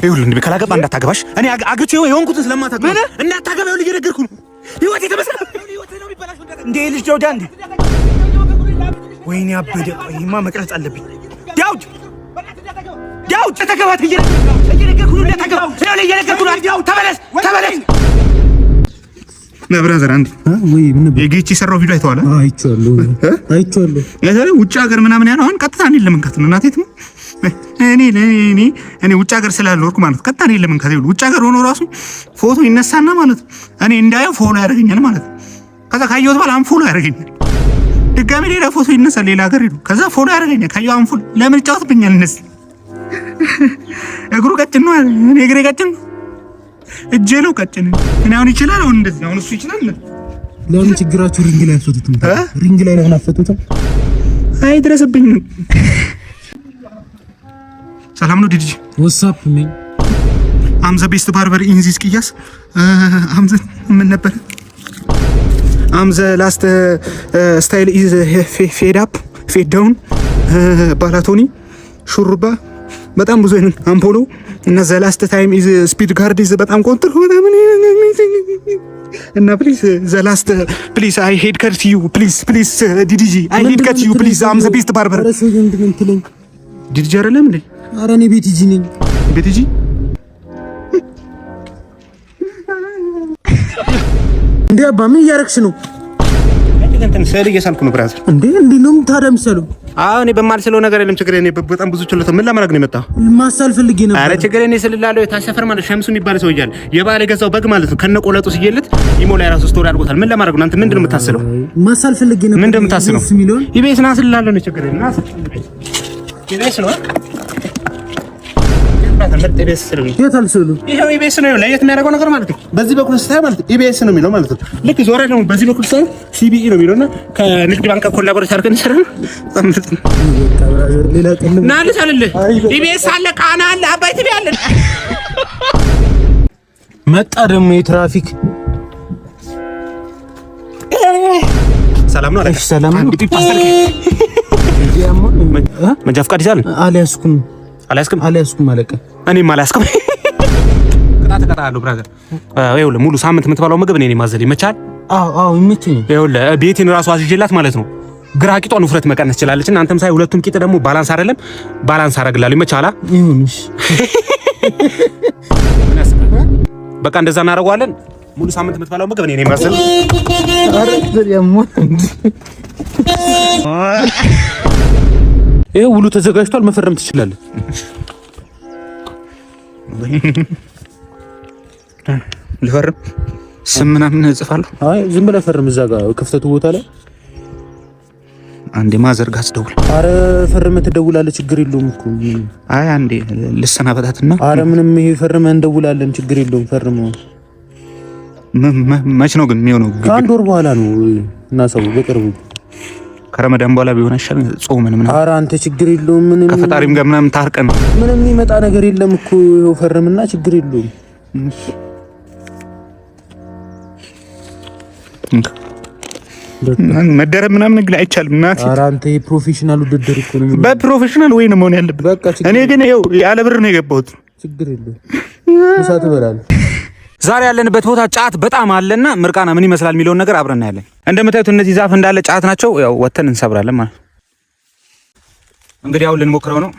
ይኸውልህ እንዴ ካላገባ እንዳታገባሽ እኔ አግቼው የሆንኩትን ስለማታገባ እንዳታገባው ልጅ ነገርኩ ነው ህይወት የተበሰለ ህይወት ነው የሚበላሽ እንዴ ልጅ ዳውድ አንዴ ወይኔ አበደ ቆይማ መቅረጽ አለብኝ ዳውድ ተተገባት እየነገርኩ ነው እንዳታገባው ይኸውልህ እየነገርኩ ነው ዳውድ ተመለስ ለብራዘር አንዴ ወይ ምን የጌቺ ሰራው ቪዲዮ አይተዋል አይቻለሁ ያዛሬ ውጭ ሀገር ምናምን ያለው አሁን ቀጥታ እኔን ለመንካት ነው እናቴት ነው እኔ ውጭ ሀገር ስላልወርኩ ማለት ቀጥታ እኔን ለመንካት ይኸውልህ ውጭ ሀገር ሆኖ ራሱ ፎቶ ይነሳና ማለት እኔ እንዳየው ፎሎ ያደርገኛል ማለት ከዛ ካየሁት በኋላ ፎሎ ያደርገኛል ድጋሚ ሌላ ፎቶ ይነሳል ሌላ ሀገር ሄዶ ከዛ ፎሎ ያደርገኛል ካየሁ ፎሎ ለምን ጫወትብኛል እነዚህ እግሩ ቀጭን ነው እኔ እግሬ ቀጭን እጄ ነው ቀጭን እኔ አሁን ይችላል አሁን እንደዚህ አሁን እሱ ይችላል ለምን ችግራችሁ ሪንግ ላይ አፈቱት ሪንግ ላይ ለምን አፈቱት አይ ድረስብኝ ሰላም ነው ዲጂ ዋትስአፕ ምን አም ዘ ቤስት ባርበር ኢን ዚስ ኪያስ አም ዘ ምን ነበር አም ዘ ላስት ስታይል ኢዝ ፌድ አፕ ፌድ ዳውን ባላቶኒ ሹሩባ በጣም ብዙ አይነት አምፖሎ እና ዘ ላስት ታይም ኢዝ ስፒድ ጋርድ ኢዝ በጣም ኮንትር ሆነ ምን እና ፕሊዝ ዘ ላስት ፕሊዝ አይ ሄድ ከት ዩ ፕሊዝ ዲዲጂ አይ ሄድ ከት ዩ ፕሊዝ አም ዘ ቤስት ባርበር ዲዲጂ አይደለም እንዴ ኧረ እኔ ቤቲጂ ነኝ ቤቲጂ እንዴ አባ ምን እያረክሽ ነው እንትን ሰል እየሳልኩ ነው ብራዘር እንዴ ነው ታዲያ ምሳሉ እኔ በማልስለው ነገር የለም ችግር እኔ በጣም ብዙ ችሎታ ምን ለማድረግ ነው የመጣው ማሳል ፈልጌ ነበር አረ ችግር እኔ ስልላለው የታሰፈር ማለት ሸምሱ የሚባል ሰው ይያል የባለ ገዛው በግ ማለት ነው ከነቆለጡ ሲየለት ኢሞ ላይ ራሱ ስቶሪ አድርጎታል ምን ለማድረግ ነው አንተ ምንድነው የምታስለው ማሳል ፈልጌ ነበር ምንድነው የምታስለው ይቤስ ና ስልላለው ነው ችግር እና ይቤስ ነው ኢቢኤስ ነው የታልሰሉ ይሄው ኢቢኤስ ነው ለየት የሚያደርገው ነገር ማለት ነው በዚህ በኩል ስታይ ማለት ኢቢኤስ ነው የሚለው ማለት ነው ልክ ዞራ ደግሞ በዚህ በኩል ስታይ ሲቢኢ ነው የሚለውና ከንግድ ባንክ ኮላቦሬት አድርገን ይሰራል ሌላ ቀን ናልስ አይደል ኢቢኤስ አለ ቃና አለ አባይ ቲቪ አለ መጣ ደግሞ የትራፊክ ሰላም ነው አለሽ ሰላም ነው እንግዲህ ፓስተር መንጃ ፈቃድ ይዛል አልያዝኩም አለቀ እኔም አልያዝኩም ተቀጣጣለሁ ብራዘር ይኸውልህ ሙሉ ሳምንት የምትበላው ምግብ እኔ ነኝ ማዘል ይመቻል አዎ ይመችኝ ይኸውልህ ቤቴን ራሱ አዝዤላት ማለት ነው ግራ ቂጧን ውፍረት መቀነስ ትችላለች እና አንተም ሳይ ሁለቱም ቂጥ ደግሞ ባላንስ አይደለም ባላንስ አደርግላለሁ ይመቻላ ይሁንሽ በቃ እንደዛ እናደርገዋለን ሙሉ ሳምንት የምትበላው ምግብ እኔ ነኝ ማዘል ይሄ ሁሉ ተዘጋጅቷል መፈረም ትችላለህ ልፈርም ስም ምናምን እጽፋለሁ አይ ዝም ብለህ ፈርም እዛ ጋር ክፍተቱ ቦታ ላይ አንዴ ማዘርጋት ደውል አረ ፈርመህ ትደውላለህ ችግር የለውም እኮ አይ አንዴ ልሰናበታትና አረ ምንም ይሄ ፈርመህ እንደውላለን ችግር የለውም ፈርመው መች ነው ግን የሚሆነው ከአንድ ወር በኋላ ነው እና ሰው በቅርቡ ከረመዳን በኋላ ቢሆን አይሻልም ጾምን ምናምን ኧረ አንተ ችግር የለውም ምንም ከፈጣሪም ጋር ምናምን ታርቀን ምንም የሚመጣ ነገር የለም እኮ ይኸው ፈርምና ችግር የለውም መደረብ ምናምን ግን አይቻልም እናት ኧረ አንተ የፕሮፌሽናል ውድድር እኮ ነው በፕሮፌሽናል ወይ ነው መሆን ያለበት እኔ ግን ይኸው ያለ ብር ነው የገባሁት ችግር የለውም ምሳ ትበላለህ ዛሬ ያለንበት ቦታ ጫት በጣም አለና ምርቃና ምን ይመስላል የሚለውን ነገር አብረን እናያለን እንደምታዩት እነዚህ ዛፍ እንዳለ ጫት ናቸው ያው ወተን እንሰብራለን ማለት እንግዲህ አሁን ልንሞክረው ነው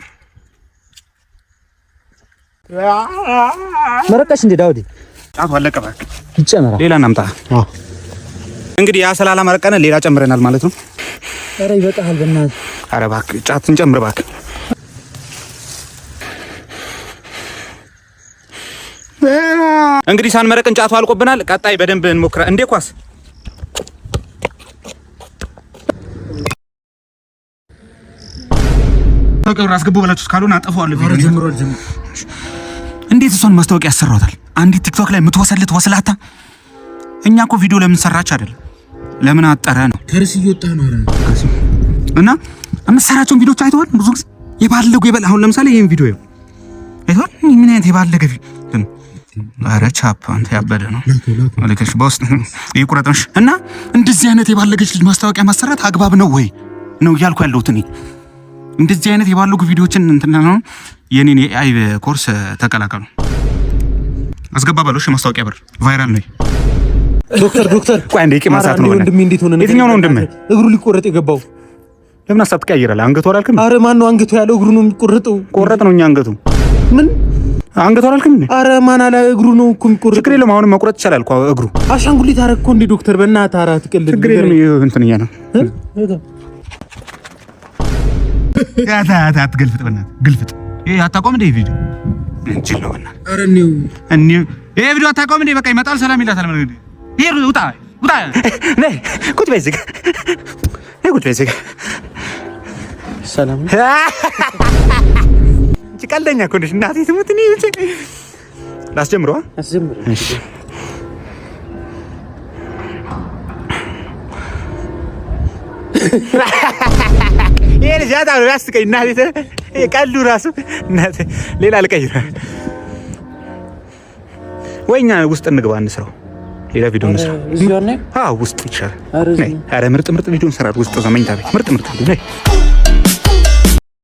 መረቀሽ እንደ ዳውዲ ጫቱ አለቀ ባክ ይጨመራል ሌላ እናምጣ እንግዲህ ያ ሰላላ መረቀነ ሌላ ጨምረናል ማለት ነው ኧረ ይበቃል በእናትህ ኧረ ባክ ጫት እንጨምር ባክ እንግዲህ ሳንመረቅን ጫቱ አልቆብናል ቀጣይ በደንብ እንሞክራ እንዴ ኳስ ተቀር አስገቡ ብላችሁ ካልሆነ አጠፋዋለሁ ቪዲዮ እንዴት እሷን ማስታወቂያ ያሰራውታል አንዲት ቲክቶክ ላይ የምትወሰልት ወስላታ እኛ እኮ ቪዲዮ ለምን ሰራች አይደል ለምን አጠረ ነው ከርስ እየወጣ ነው እና አመሰራቸውን ቪዲዮች አይተዋል ብዙ የባለገው ይበል አሁን ለምሳሌ ይሄን ቪዲዮ አይተዋል ምን አይነት የባለገ አረ ቻፕ አንተ ያበደ ነው አለከሽ ቦስ ይቁረጥሽ እና እንደዚህ አይነት የባለገች ልጅ ማስታወቂያ ማሰራት አግባብ ነው ወይ ነው ያልኩ ያለሁት እኔ እንደዚህ አይነት የባለጉ ቪዲዮዎችን እንትና ነው የኔን የአይ ኮርስ ተቀላቀሉ። አስገባ ባለው ማስታወቂያ ብር ቫይራል ነው። ዶክተር ቆይ አንዴ ማሳት ነው ወንድሜ፣ እንዴት ሆነ? የትኛው ነው ወንድሜ? እግሩ ሊቆረጥ የገባው ለምን ሀሳብ ትቀያየራለህ? አንገቱ አላልክም? አረ ማን ነው አንገቱ ያለው? እግሩ ነው የሚቆረጠው። ቆረጥ ነው እኛ አንገቱ ምን አንገቱ አላልክም? አረ ማን አለ? እግሩ ነው እኮ የሚቆረጠው። ችግር የለም አሁን መቁረጥ ይችላል እኮ እግሩ። አሻንጉሊት አረግኮ እንዴ ዶክተር? በእናትህ ኧረ አትቀልድ። ችግር የለም እንትን እያ ነው አትገልፍጥ፣ በእናትህ ግልፍጥ። ይሄ አታቆም እንደ ቪዲዮ እንችል ነው በእናትህ። አረ እኒው ይሄ ቪዲዮ አታቆም እንደ በቃ ይመጣል፣ ሰላም ይላታል። ምን ይሄ ውጣ ነይ ቁጭ በይ እዚህ ጋር ነይ ቁጭ በይ እዚህ ጋር ሰላም እንጂ ቀልደኛ እኮ ነሽ እናቴ ትሙት። እኔ እንጂ ላስጀምረዋ አስጀምር። እሺ ይሄ ልጅ ያታው ያስቀኝ እናቴ ቀልዱ ራሱ እናቴ ሌላ ልቀይር ወይኛ ውስጥ እንግባ እንስራው ሌላ ቪዲዮ እንስራ። እዚህ ወርኔ ውስጥ ይቻላል። አረ ምርጥ ቪዲዮ እንሰራለን ውስጥ ዘመኝታ ቤት ምርጥ ቪዲዮ ነይ